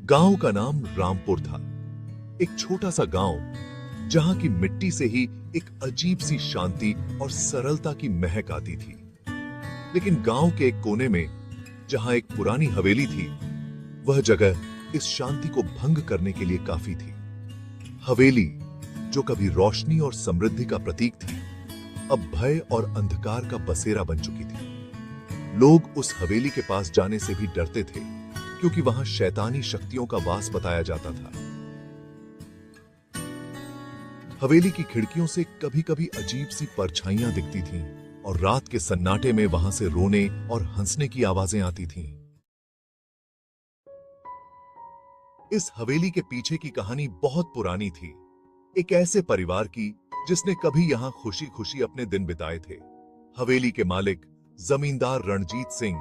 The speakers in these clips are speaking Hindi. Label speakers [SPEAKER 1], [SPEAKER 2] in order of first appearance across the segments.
[SPEAKER 1] गांव का नाम रामपुर था। एक छोटा सा गांव जहां की मिट्टी से ही एक अजीब सी शांति और सरलता की महक आती थी। लेकिन गांव के एक कोने में जहां एक पुरानी हवेली थी, वह जगह इस शांति को भंग करने के लिए काफी थी। हवेली जो कभी रोशनी और समृद्धि का प्रतीक थी, अब भय और अंधकार का बसेरा बन चुकी थी। लोग उस हवेली के पास जाने से भी डरते थे, क्योंकि वहां शैतानी शक्तियों का वास बताया जाता था। हवेली की खिड़कियों से कभी कभी अजीब सी परछाइयां दिखती थीं, और रात के सन्नाटे में वहां से रोने और हंसने की आवाजें आती थीं। इस हवेली के पीछे की कहानी बहुत पुरानी थी, एक ऐसे परिवार की जिसने कभी यहां खुशी खुशी अपने दिन बिताए थे। हवेली के मालिक जमींदार रणजीत सिंह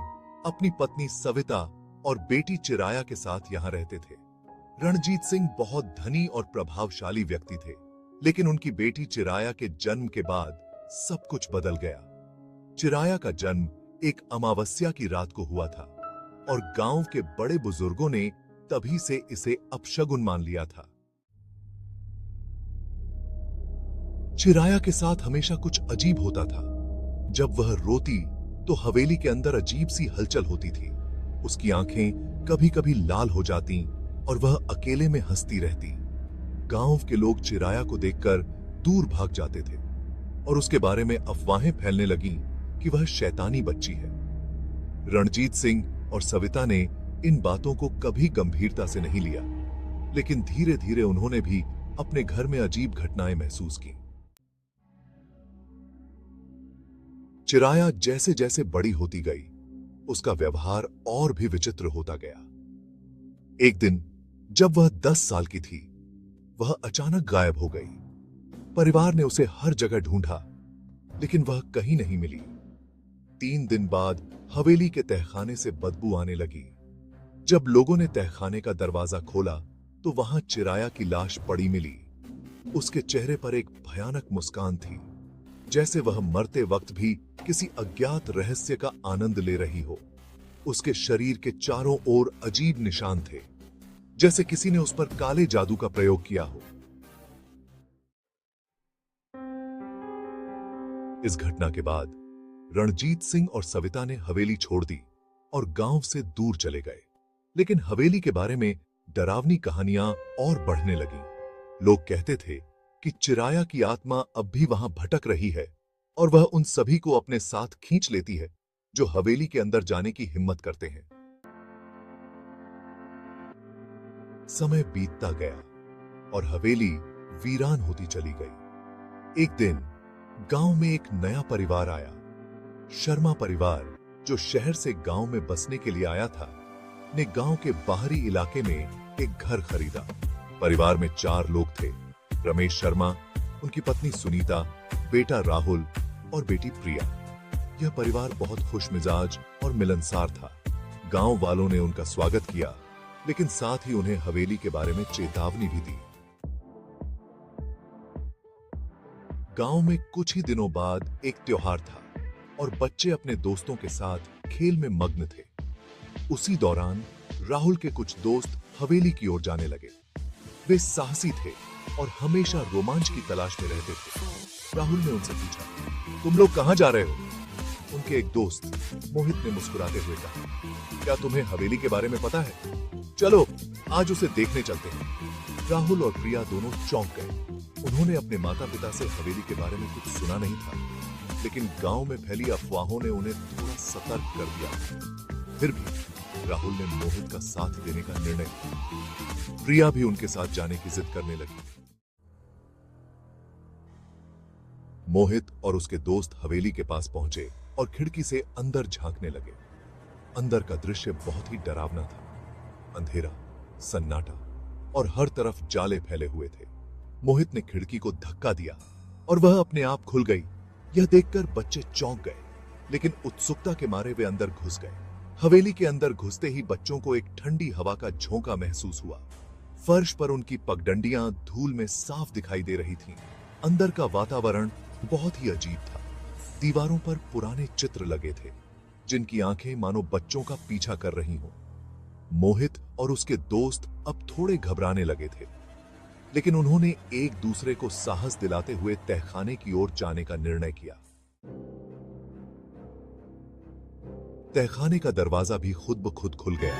[SPEAKER 1] अपनी पत्नी सविता और बेटी चिराया के साथ यहां रहते थे। रणजीत सिंह बहुत धनी और प्रभावशाली व्यक्ति थे, लेकिन उनकी बेटी चिराया के जन्म के बाद सब कुछ बदल गया। चिराया का जन्म एक अमावस्या की रात को हुआ था, और गांव के बड़े बुजुर्गों ने तभी से इसे अपशगुन मान लिया था। चिराया के साथ हमेशा कुछ अजीब होता था। जब वह रोती तो हवेली के अंदर अजीब सी हलचल होती थी। उसकी आंखें कभी कभी लाल हो जाती और वह अकेले में हंसती रहती। गांव के लोग चिराया को देखकर दूर भाग जाते थे, और उसके बारे में अफवाहें फैलने लगीं कि वह शैतानी बच्ची है। रणजीत सिंह और सविता ने इन बातों को कभी गंभीरता से नहीं लिया, लेकिन धीरे धीरे उन्होंने भी अपने घर में अजीब घटनाएं महसूस की। चिराया जैसे जैसे बड़ी होती गई, उसका व्यवहार और भी विचित्र होता गया। एक दिन जब वह 10 साल की थी, वह अचानक गायब हो गई। परिवार ने उसे हर जगह ढूंढा, लेकिन वह कहीं नहीं मिली। 3 दिन बाद हवेली के तहखाने से बदबू आने लगी। जब लोगों ने तहखाने का दरवाजा खोला तो वहां चिराया की लाश पड़ी मिली। उसके चेहरे पर एक भयानक मुस्कान थी, जैसे वह मरते वक्त भी किसी अज्ञात रहस्य का आनंद ले रही हो। उसके शरीर के चारों ओर अजीब निशान थे, जैसे किसी ने उस पर काले जादू का प्रयोग किया हो। इस घटना के बाद रणजीत सिंह और सविता ने हवेली छोड़ दी और गांव से दूर चले गए। लेकिन हवेली के बारे में डरावनी कहानियां और बढ़ने लगीं। लोग कहते थे कि चिराया की आत्मा अब भी वहां भटक रही है, और वह उन सभी को अपने साथ खींच लेती है जो हवेली के अंदर जाने की हिम्मत करते हैं। समय बीतता गया और हवेली वीरान होती चली गई। एक दिन गांव में एक नया परिवार आया। शर्मा परिवार, जो शहर से गांव में बसने के लिए आया था, ने गांव के बाहरी इलाके में एक घर खरीदा। परिवार में 4 लोग थे: रमेश शर्मा, उनकी पत्नी सुनीता, बेटा राहुल और बेटी प्रिया। यह परिवार बहुत खुशमिजाज और मिलनसार था। गांव वालों ने उनका स्वागत किया, लेकिन साथ ही उन्हें हवेली के बारे में चेतावनी भी दी। गांव में कुछ ही दिनों बाद एक त्योहार था, और बच्चे अपने दोस्तों के साथ खेल में मग्न थे। उसी दौरान राहुल के कुछ दोस्त हवेली की ओर जाने लगे। वे साहसी थे और हमेशा रोमांच की तलाश में रहते थे। राहुल ने उनसे पूछा, तुम लोग कहां जा रहे हो? उनके एक दोस्त मोहित ने मुस्कुराते हुए कहा, क्या तुम्हें हवेली के बारे में पता है? चलो आज उसे देखने चलते हैं। राहुल और प्रिया दोनों चौंक गए। उन्होंने अपने माता पिता से हवेली के बारे में कुछ सुना नहीं था, लेकिन गांव में फैली अफवाहों ने उन्हें थोड़ा सतर्क कर दिया। फिर भी राहुल ने मोहित का साथ देने का निर्णय लिया। प्रिया भी उनके साथ जाने की जिद करने लगी। मोहित और उसके दोस्त हवेली के पास पहुंचे और खिड़की से अंदर झांकने लगे। अंदर का दृश्य बहुत ही डरावना था। अंधेरा, सन्नाटा और हर तरफ जाले फैले हुए थे। मोहित ने खिड़की को धक्का दिया और वह अपने आप खुल गई। यह देखकर बच्चे चौंक गए, लेकिन उत्सुकता के मारे वे अंदर घुस गए। हवेली के अंदर घुसते ही बच्चों को एक ठंडी हवा का झोंका महसूस हुआ। फर्श पर उनकी पगडंडियां धूल में साफ दिखाई दे रही थीं। अंदर का वातावरण बहुत ही अजीब था। दीवारों पर पुराने चित्र लगे थे, जिनकी आंखें मानो बच्चों का पीछा कर रही हों। मोहित और उसके दोस्त अब थोड़े घबराने लगे थे, लेकिन उन्होंने एक दूसरे को साहस दिलाते हुए तहखाने की ओर जाने का निर्णय किया। तहखाने का दरवाजा भी खुद ब खुद खुल गया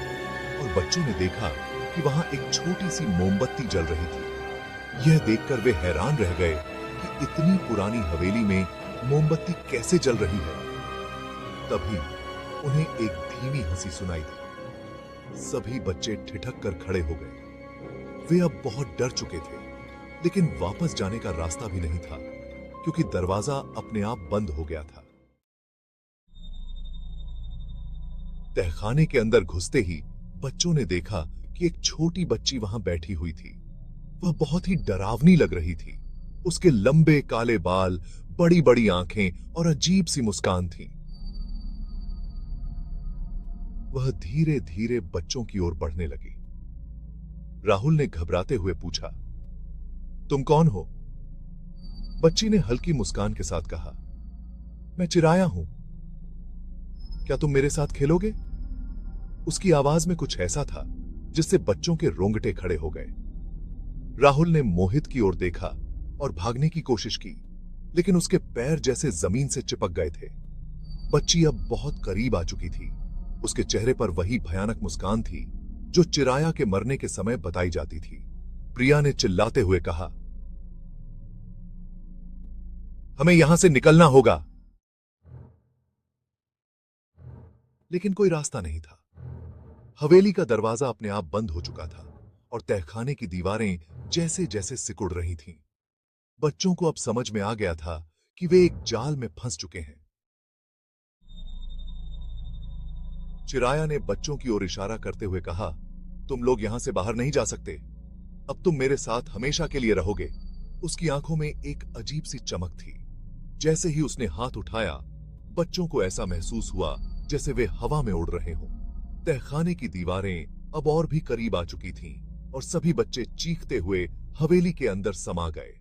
[SPEAKER 1] और बच्चों ने देखा कि वहां एक छोटी सी मोमबत्ती जल रही थी। यह देखकर वे हैरान रह गए कि इतनी पुरानी हवेली में मोमबत्ती कैसे जल रही है। तभी उन्हें एक धीमी हंसी सुनाई दी। सभी बच्चे ठिठक कर खड़े हो गए। वे अब बहुत डर चुके थे, लेकिन वापस जाने का रास्ता भी नहीं था, क्योंकि दरवाजा अपने आप बंद हो गया था। तहखाने के अंदर घुसते ही बच्चों ने देखा कि एक छोटी बच्ची वहां बैठी हुई थी। वह बहुत ही डरावनी लग रही थी। उसके लंबे काले बाल, बड़ी बड़ी आंखें और अजीब सी मुस्कान थी। वह धीरे धीरे बच्चों की ओर बढ़ने लगी। राहुल ने घबराते हुए पूछा, तुम कौन हो? बच्ची ने हल्की मुस्कान के साथ कहा, मैं चिराया हूं। क्या तुम मेरे साथ खेलोगे? उसकी आवाज में कुछ ऐसा था जिससे बच्चों के रोंगटे खड़े हो गए। राहुल ने मोहित की ओर देखा और भागने की कोशिश की, लेकिन उसके पैर जैसे जमीन से चिपक गए थे। बच्ची अब बहुत करीब आ चुकी थी। उसके चेहरे पर वही भयानक मुस्कान थी जो चिराया के मरने के समय बताई जाती थी। प्रिया ने चिल्लाते हुए कहा, हमें यहां से निकलना होगा। लेकिन कोई रास्ता नहीं था। हवेली का दरवाजा अपने आप बंद हो चुका था और तहखाने की दीवारें जैसे जैसे सिकुड़ रही थीं। बच्चों को अब समझ में आ गया था कि वे एक जाल में फंस चुके हैं। चिराया ने बच्चों की ओर इशारा करते हुए कहा, तुम लोग यहां से बाहर नहीं जा सकते। अब तुम मेरे साथ हमेशा के लिए रहोगे। उसकी आंखों में एक अजीब सी चमक थी। जैसे ही उसने हाथ उठाया, बच्चों को ऐसा महसूस हुआ जैसे वे हवा में उड़ रहे हों। तहखाने की दीवारें अब और भी करीब आ चुकी थीं और सभी बच्चे चीखते हुए हवेली के अंदर समा गए।